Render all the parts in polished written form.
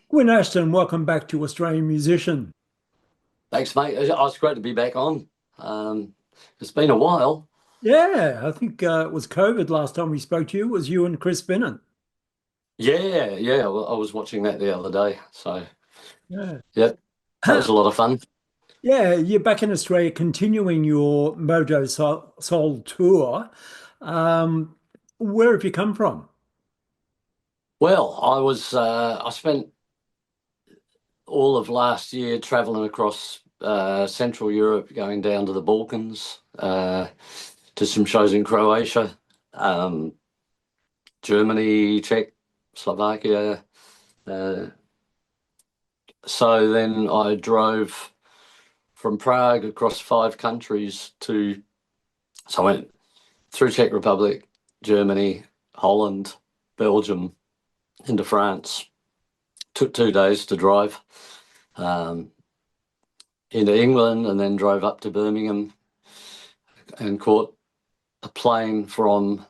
Gwyn Ashton, welcome back to Australian Musician. Thanks, mate. It's great to be back on. Um, it's been a while. Yeah, I think it was COVID last time we spoke to you. It was you and Chris Bennett. Yeah. Well, I was watching that the other day. So, Yeah. yeah, that was a lot of fun. Yeah, you're back in Australia continuing your Mojo Soul tour. Um, where have you come from? Well, I spent all of last year traveling across Central Europe, going down to the Balkans, to some shows in Croatia, um, Germany, Czech, Slovakia. Uh, so then I drove from Prague across 5 countries so I went through Czech Republic, Germany, Holland, Belgium, into France. Took 2 days to drive um, into England and then drove up to Birmingham and caught a plane from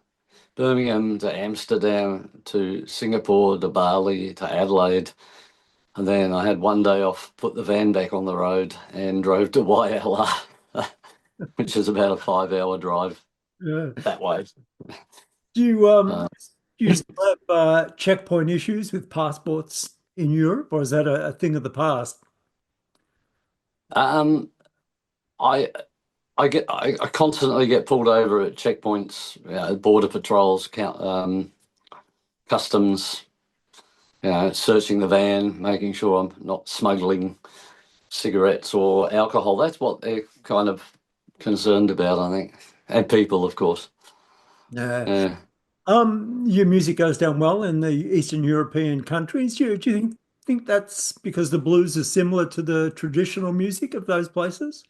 Birmingham to Amsterdam to Singapore to Bali to Adelaide. And then I had one day off, put the van back on the road and drove to YLR, which is about a 5 hour drive Yeah. that way. Do you Uh, do you still have checkpoint issues with passports in Europe, or is that a thing of the past? um, I I constantly get pulled over at checkpoints, border patrols, customs, searching the van, making sure I'm not smuggling cigarettes or alcohol. That's what they're kind of concerned about, I think, and people, of course. Yeah. Yeah, Your music goes down well in the Eastern European countries. Do you think that's because the blues is similar to the traditional music of those places?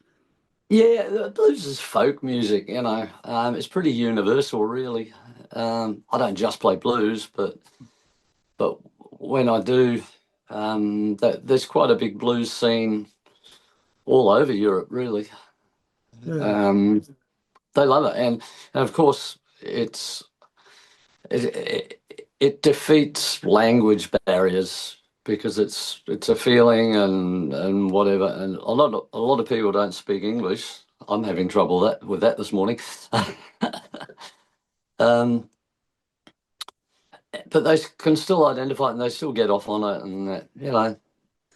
yeah. The blues is folk music, It's pretty universal, really. I don't just play blues, but when I do, there's quite a big blues scene all over Europe, really. Yeah, Um, they love it, and of course, it defeats language barriers because it's a feeling and whatever. And a lot of people don't speak English. I'm having trouble with that this morning. um, but they can still identify it and they still get off on it, and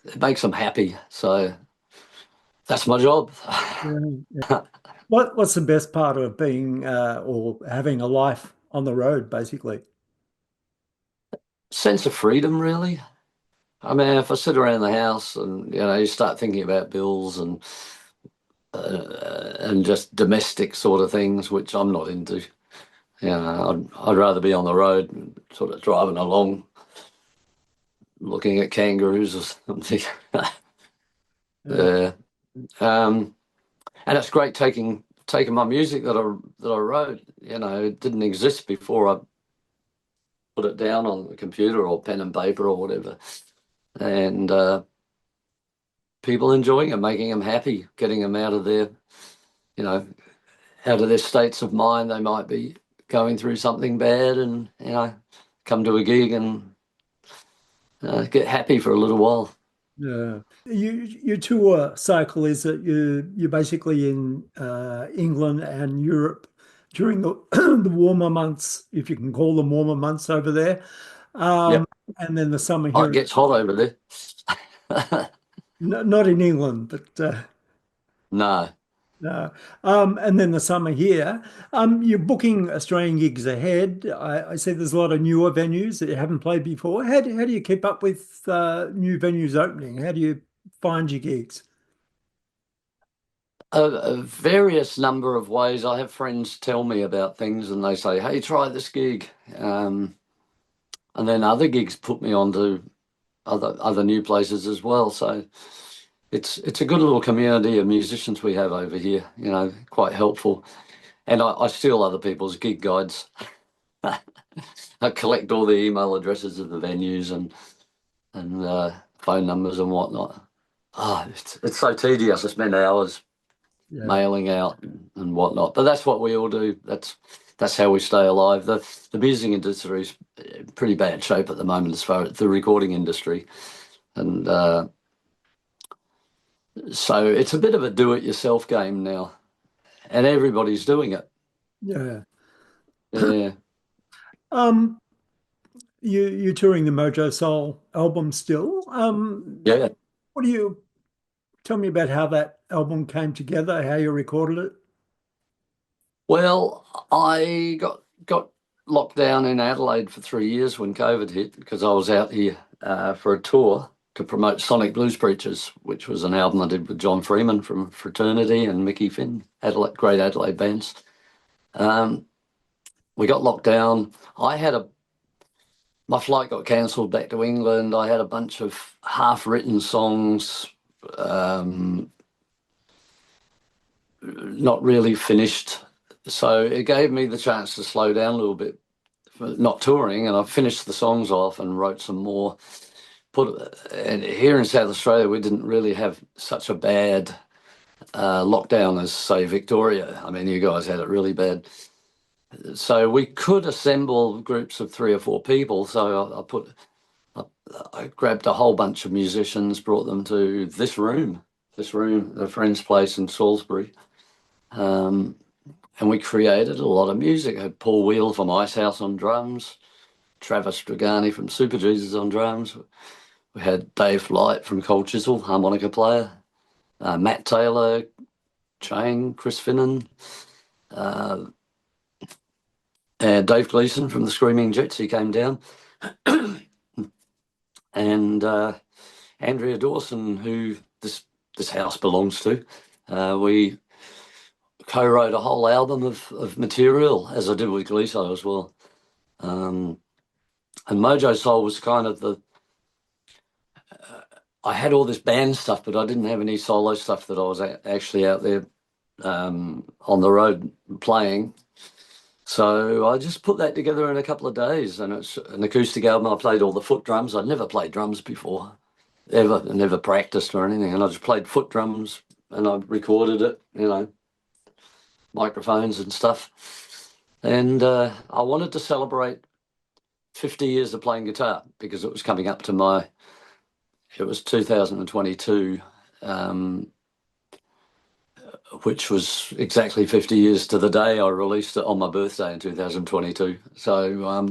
it makes them happy. So that's my job. yeah. What's the best part of being or having a life on the road, basically? Sense of freedom, really. I mean, if I sit around the house and you start thinking about bills and just domestic sort of things, which I'm not into. I'd rather be on the road, sort of driving along, looking at kangaroos or something. Yeah, Yeah. Um, and it's great taking my music that I wrote. It didn't exist before I put it down on the computer or pen and paper or whatever, and people enjoying it, making them happy, getting them you know, out of their states of mind. They might be going through something bad, and come to a gig and get happy for a little while. yeah. Your tour cycle is that you're basically in England and Europe during the the warmer months, if you can call them warmer months over there, um, Yep. and then the summer Oh, here. it gets hot over there. Not in England, but No. no. And then the summer here. You're booking Australian gigs ahead. I see there's a lot of newer venues that you haven't played before. How do you keep up with new venues opening? How do you find your gigs? A various number of ways. I have friends tell me about things and they say, hey, try this gig. And then other gigs put me on to other new places as well. So it's a good little community of musicians we have over here, quite helpful. And I steal other people's gig guides. I collect all the email addresses of the venues and phone numbers and whatnot. It's so tedious. I spend hours Yeah. mailing out and whatnot. But that's what we all do. That's how we stay alive. The music industry is in pretty bad shape at the moment as far as the recording industry. And so it's a bit of a do-it-yourself game now, and everybody's doing it. Yeah. Yeah. Um, you're touring the Mojo Soul album still. Yeah. What do you tell me about how that album came together, how you recorded it? Well, I got locked down in Adelaide for 3 years when COVID hit because I was out here for a tour to promote Sonic Blues Preachers, which was an album I did with John Freeman from Fraternity and Mickey Finn, Adelaide, great Adelaide bands. We got locked down. My flight got cancelled back to England. I had a bunch of half-written songs, not really finished. So it gave me the chance to slow down a little bit for not touring, and I finished the songs off and wrote some more. And here in South Australia, we didn't really have such a bad lockdown as, say, Victoria. I mean, you guys had it really bad. So we could assemble groups of 3 or 4 people. So I grabbed a whole bunch of musicians, brought them to this room, a friend's place in Salisbury. And we created a lot of music. I had Paul Wheel from Icehouse on drums, Travis Stragani from Super Jesus on drums. We had Dave Light from Cold Chisel, harmonica player, Matt Taylor, Chain, Chris Finnan, and Dave Gleason from the Screaming Jets. He came down. And Andrea Dawson, who this house belongs to. We co-wrote a whole album of material, as I did with Gleason as well. And Mojo Soul was kind of I had all this band stuff, but I didn't have any solo stuff that I was actually out there on the road playing. So I just put that together in a couple of days, and it's an acoustic album. I played all the foot drums. I'd never played drums before, ever, never practiced or anything. And I just played foot drums, and I recorded it, microphones and stuff. And I wanted to celebrate 50 years of playing guitar because it was coming up to it was 2022, which was exactly 50 years to the day I released it on my birthday in 2022. So,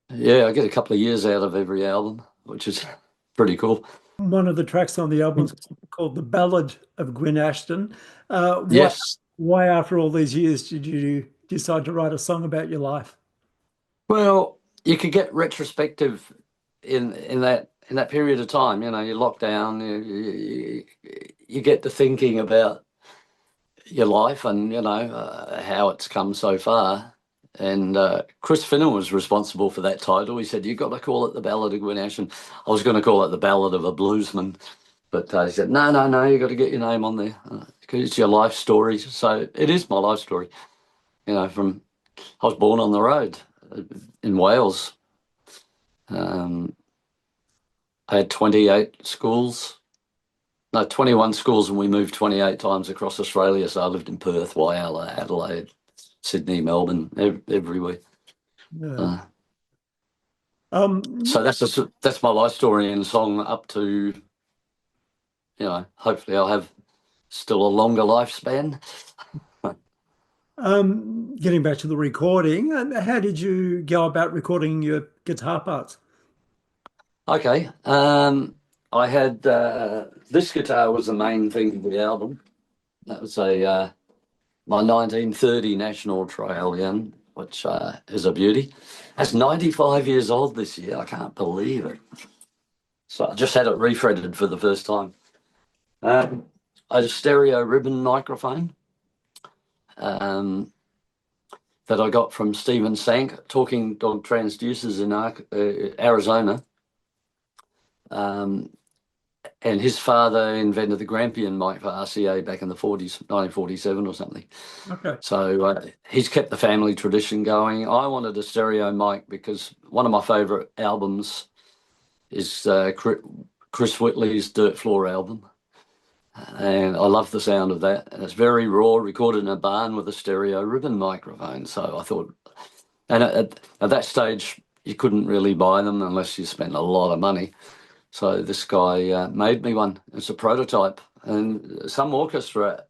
yeah, I get a couple of years out of every album, which is pretty cool. One of the tracks on the album is called The Ballad of Gwyn Ashton. Yes. Why, after all these years, did you decide to write a song about your life? Well, you could get retrospective in that period of time. You're locked down. You get to thinking about your life and how it's come so far. And Chris Finnan was responsible for that title. He said, "You've got to call it The Ballad of Gwyn Ashton." I was going to call it The Ballad of a Bluesman, but he said, no, you've got to get your name on there because it's your life story. So it is my life story. I was born on the road in Wales. I had 28 schools. No, 21 schools, and we moved 28 times across Australia. So I lived in Perth, Whyalla, Adelaide, Sydney, Melbourne, everywhere. Yeah. So that's my life story in song up to, hopefully I'll have still a longer lifespan. Getting back to the recording, how did you go about recording your guitar parts? Okay. I had this guitar was the main thing for the album. That was my 1930 National Trailian, which is a beauty. That's 95 years old this year. I can't believe it. So I just had it refretted for the first time. I had a stereo ribbon microphone that I got from Stephen Sank, Talking Dog Transducers in Arizona. And his father invented the Grampian mic for RCA back in the 40s, 1947 or something. Okay. So he's kept the family tradition going. I wanted a stereo mic because one of my favourite albums is Chris Whitley's Dirt Floor album. And I love the sound of that. And it's very raw, recorded in a barn with a stereo ribbon microphone. So I thought, and at that stage, you couldn't really buy them unless you spent a lot of money. So this guy made me one. It's a prototype, and some orchestra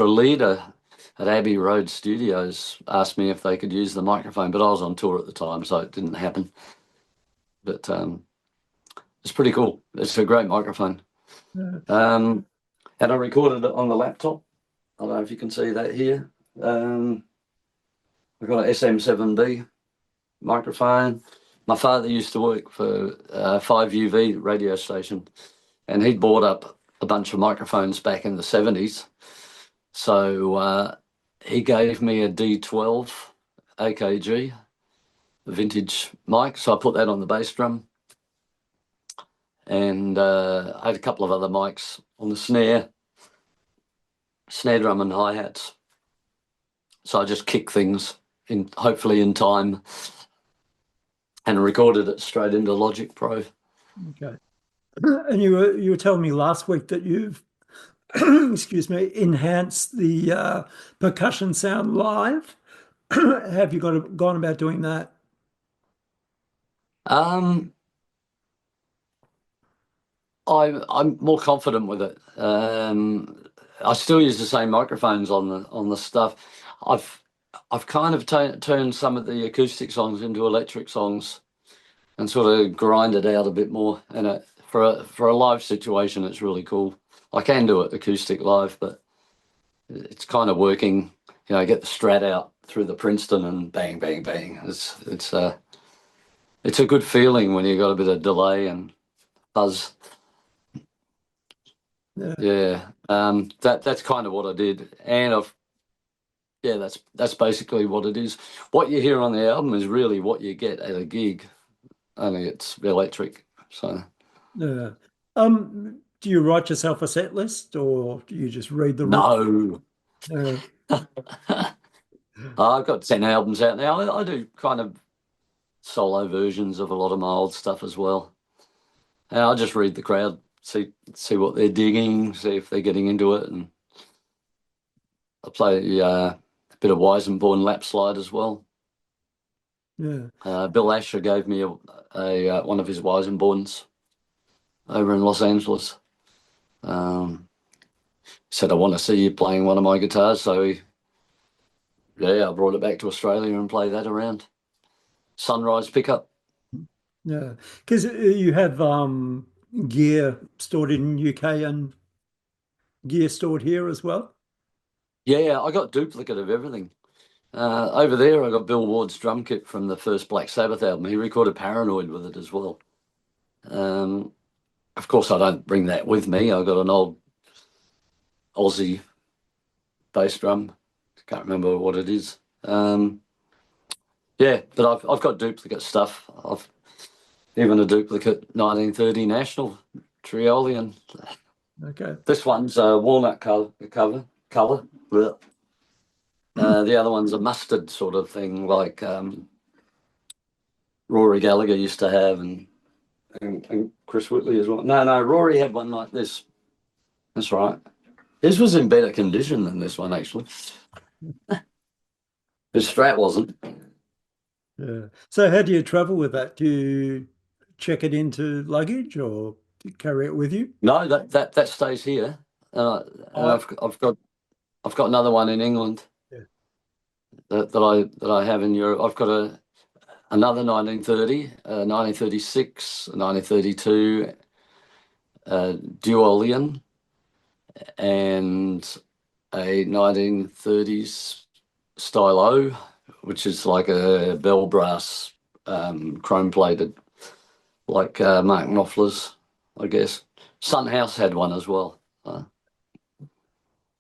leader at Abbey Road Studios asked me if they could use the microphone, but I was on tour at the time, so it didn't happen. But it's pretty cool. It's a great microphone. Yeah. And I recorded it on the laptop. I don't know if you can see that here. I've got an SM7B microphone. My father used to work for 5UV radio station, and he'd bought up a bunch of microphones back in the 70s. So he gave me a D12 AKG, a vintage mic. So I put that on the bass drum. And I had a couple of other mics on the snare drum and hi-hats. So I just kick things in, hopefully in time, and recorded it straight into Logic Pro. Okay. And you were telling me last week that you've excuse me, enhanced the percussion sound live. Have you gone about doing that? I'm more confident with it. I still use the same microphones on the stuff. I've kind of turned some of the acoustic songs into electric songs and sort of grind it out a bit more. And for a live situation, it's really cool. I can do it acoustic live, but it's kind of working. You know, get the Strat out through the Princeton and bang, bang, bang. It's a good feeling when you got a bit of delay and buzz. Yeah. That's kind of what I did, and that's basically what it is. What you hear on the album is really what you get at a gig, only it's electric. So. Yeah. Do you write yourself a set list, or do you just read the No. Uh, I've got 10 albums out now. I do kind of solo versions of a lot of my old stuff as well. And I just read the crowd, see what they're digging, see if they're getting into it. And I play a bit of Weisenborn lap slide as well. Yeah. Bill Asher gave me a one of his Weisenborns over in Los Angeles. Said, I want to see you playing one of my guitars. So I brought it back to Australia and played that around. Sunrise pickup. Yeah. Because you have gear stored in UK and gear stored here as well. Yeah, I got duplicate of everything. Over there, I got Bill Ward's drum kit from the first Black Sabbath album. He recorded Paranoid with it as well. Of course, I don't bring that with me. I've got an old Aussie bass drum. Can't remember what it is. But I've got duplicate stuff. I've even a duplicate 1930 National Triolian. Okay. This one's a walnut color. The other one's a mustard sort of thing, like Rory Gallagher used to have, and Chris Whitley as well. No, Rory had one like this. That's right. His was in better condition than this one, actually. His Strat wasn't. Yeah. So how do you travel with that? Do you check it into luggage, or do you carry it with you? No, that stays here. And I've got another one in England. Yeah. that I have in Europe. I've got another 1930, 1936, 1932 Duolian, and a 1930s Stylo, which is like a bell brass, chrome plated, like Mark Knopfler's, I guess. Sun House had one as well.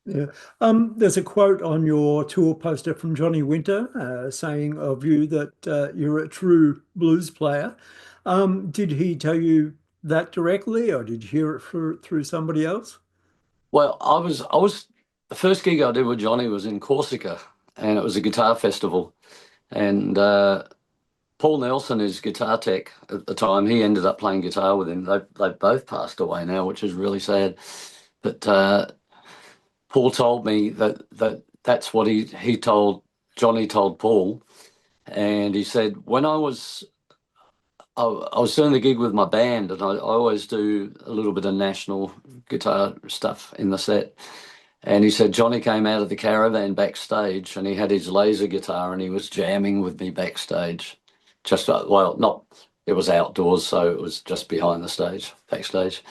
Yeah. There's a quote on your tour poster from Johnny Winter saying of you that you're a true blues player. Did he tell you that directly, or did you hear it through somebody else? Well, I was the first gig I did with Johnny was in Corsica, and it was a guitar festival. And Paul Nelson, his guitar tech at the time, he ended up playing guitar with him. They've both passed away now, which is really sad. But Paul told me that's what he told Johnny told Paul, and he said when I was I was doing the gig with my band, and I always do a little bit of national guitar stuff in the set. And he said Johnny came out of the caravan backstage, and he had his laser guitar, and he was jamming with me backstage. Just well, not it was outdoors, so it was just behind the stage, backstage.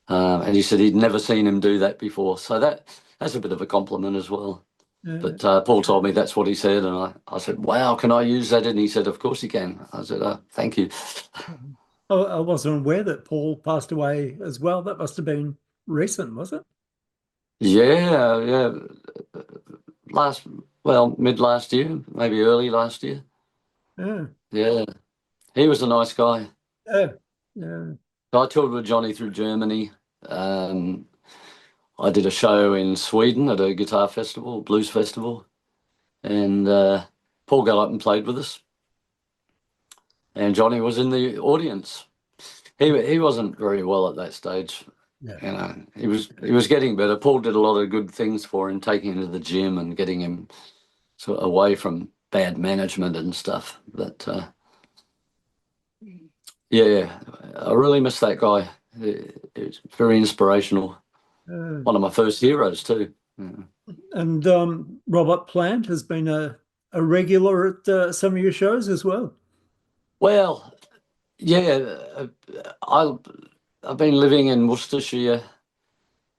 And he said he'd never seen him do that before, so that's a bit of a compliment as well. Uh, But Paul told me that's what he said, and I said, "Wow, can I use that?" And he said, "Of course you can." I said, "Thank you." I wasn't aware that Paul passed away as well. That must have been recent, was it? Yeah, yeah. Last, well, mid last year, maybe early last year. Yeah. Yeah, he was a nice guy. Yeah. Yeah. I toured with Johnny through Germany. Um, I did a show in Sweden at a guitar festival, blues festival, and Paul got up and played with us, and Johnny was in the audience. He wasn't very well at that stage. Yeah. You know, he was getting better. Paul did a lot of good things for him, taking him to the gym and getting him sort of away from bad management and stuff. But yeah, I really miss that guy. It's very inspirational. Uh, One of my first heroes too. Yeah. and Robert Plant has been a regular at some of your shows as well. Well, yeah, I I've been living in Worcestershire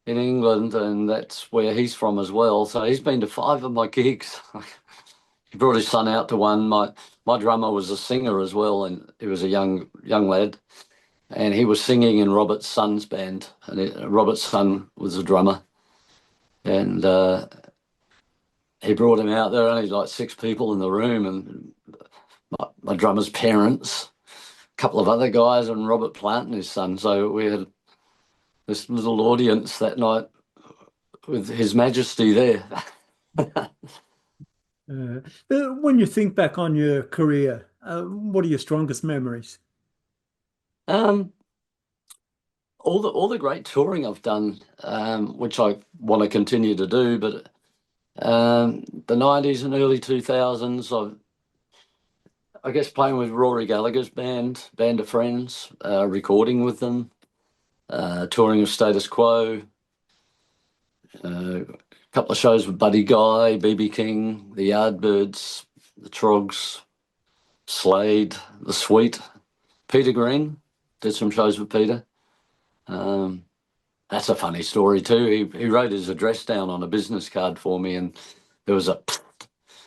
in England, and that's where he's from as well. So he's been to five of my gigs. He brought his son out to one. My drummer was a singer as well, and he was a young lad, and he was singing in Robert's son's band, and Robert's son was a drummer, and he brought him out. There were only like six people in the room, and my drummer's parents, a couple of other guys, and Robert Plant and his son. So we had this little audience that night with His Majesty there. When you think back on your career, what are your strongest memories? Um, all the great touring I've done, which I want to continue to do, but the 90s and early 2000s, I guess playing with Rory Gallagher's Band of Friends, recording with them, touring with Status Quo, a couple of shows with Buddy Guy, BB King, the Yardbirds, the Trogs, Slade, the Sweet, Peter Green, did some shows with Peter. Um, that's a funny story too. He wrote his address down on a business card for me, and there was a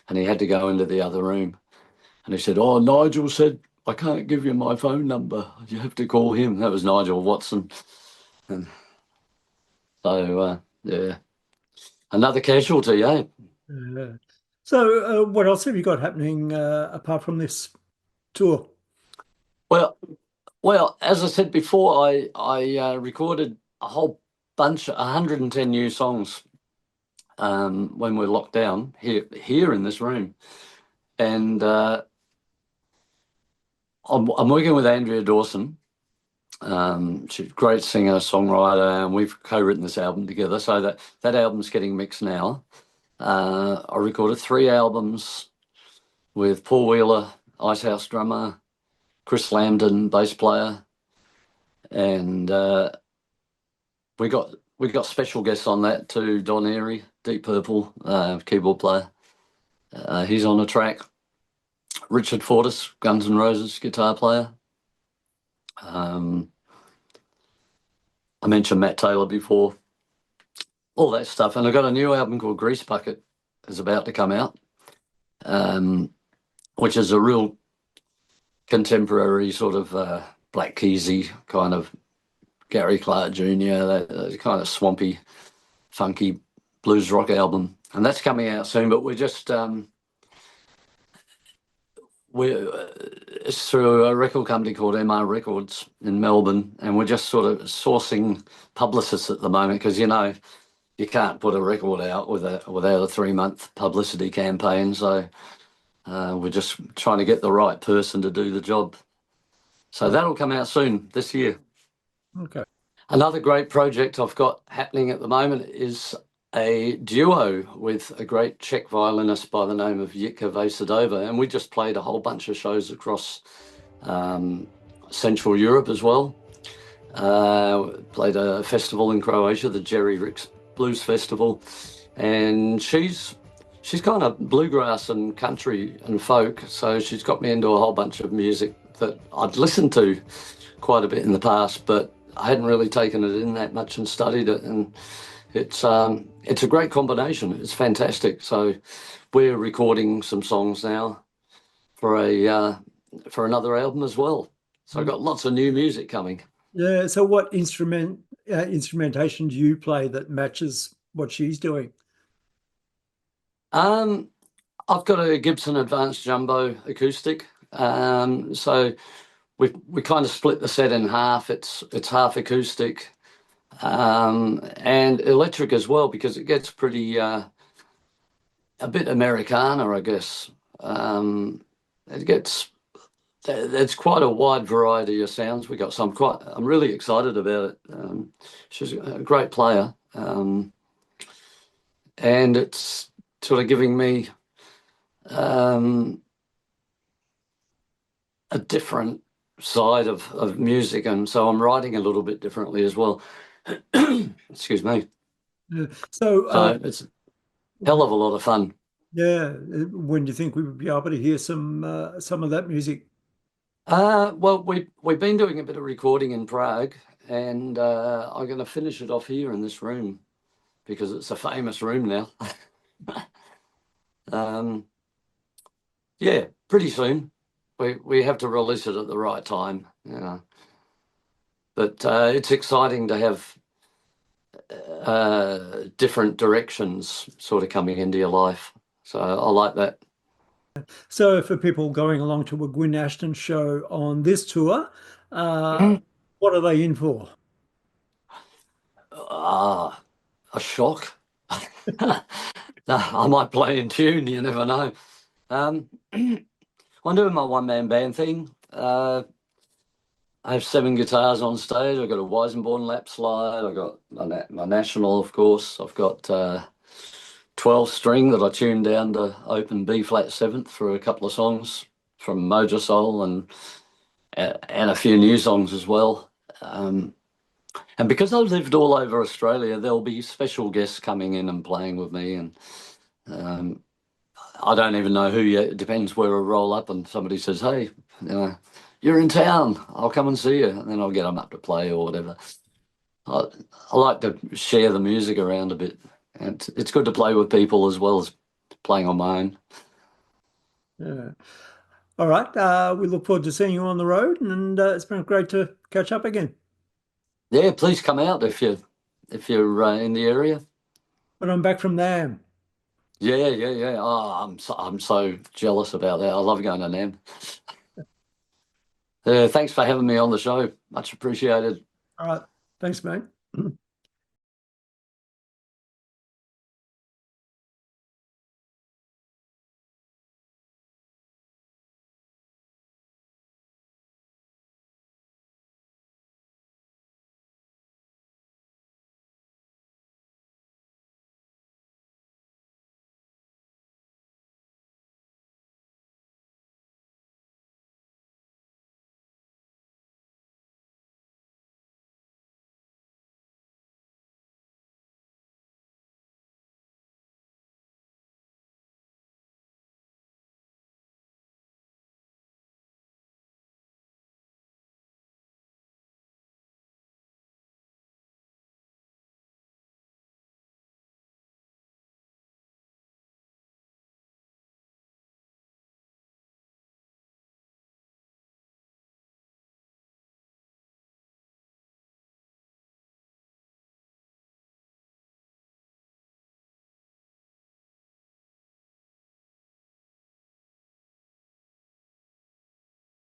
and he had to go into the other room. And he said, "Oh, Nigel said I can't give you my phone number. You have to call him." That was Nigel Watson. And so, yeah, another casualty, eh? Uh, so, what else have you got happening apart from this tour? Well, well, as I said before, I recorded a whole bunch, 110 new songs when we were locked down here in this room, and I'm working with Andrea Dawson. She's a great singer, songwriter, and we've co-written this album together. So that album's getting mixed now. I recorded three albums with Paul Wheeler, Icehouse drummer, Chris Lambden, bass player, and we got special guests on that too. Don Airy, Deep Purple, keyboard player. He's on the track. Richard Fortus, Guns N' Roses guitar player. I mentioned Matt Taylor before. All that stuff, and I've got a new album called Grease Bucket is about to come out, which is a real contemporary sort of Black Keysy kind of Gary Clark Jr., that kind of swampy, funky blues rock album, and that's coming out soon. But we're just it's through a record company called MR Records in Melbourne, and we're just sort of sourcing publicists at the moment because you can't put a record out without a 3-month publicity campaign. So we're just trying to get the right person to do the job. So that'll come out soon this year. Okay. Another great project I've got happening at the moment is a duo with a great Czech violinist by the name of Jitka Vejsadová, and we just played a whole bunch of shows across Central Europe as well. Played a festival in Croatia, the Jerry Ricks Blues Festival, and she's kind of bluegrass and country and folk, so she's got me into a whole bunch of music that I'd listened to quite a bit in the past, but I hadn't really taken it in that much and studied it, and it's a great combination. It's fantastic. So we're recording some songs now for another album as well. So I've got lots of new music coming. Yeah. So what instrumentation do you play that matches what she's doing? I've got a Gibson Advanced Jumbo acoustic. So we kind of split the set in half. It's half acoustic and electric as well, because it gets pretty a bit Americana, I guess. It's quite a wide variety of sounds we got. So I'm really excited about it. She's a great player, and it's sort of giving me a different side of music, and so I'm writing a little bit differently as well. Excuse me. Yeah. So it's a hell of a lot of fun. Yeah. When do you think we would be able to hear some of that music? Well, we've been doing a bit of recording in Prague, and I'm going to finish it off here in this room because it's a famous room now. Yeah, pretty soon. We have to release it at the right time, you know. But it's exciting to have different directions sort of coming into your life. So I like that. So for people going along to a Gwyn Ashton show on this tour, Mhm. what are they in for? A shock. I might play in tune, you never know. I'm doing my one-man band thing. I have 7 guitars on stage. I've got a Weisenborn lap slide. I've got my National, of course. I've got 12 string that I tuned down to open B flat 7th for a couple of songs from Mojo Soul and a few new songs as well. And because I've lived all over Australia, there'll be special guests coming in and playing with me. And I don't even know who yet. It depends where I roll up and somebody says, hey, you know, you're in town, I'll come and see you. And then I'll get them up to play or whatever. I like to share the music around a bit. And it's good to play with people as well as playing on my own. Yeah. All right. We look forward to seeing you on the road, and it's been great to catch up again. Yeah, please come out if you're in the area. But I'm back from NAM. Yeah, yeah, yeah. Oh, I'm so jealous about that. I love going to NAM. Thanks for having me on the show. Much appreciated. All right. Thanks, mate.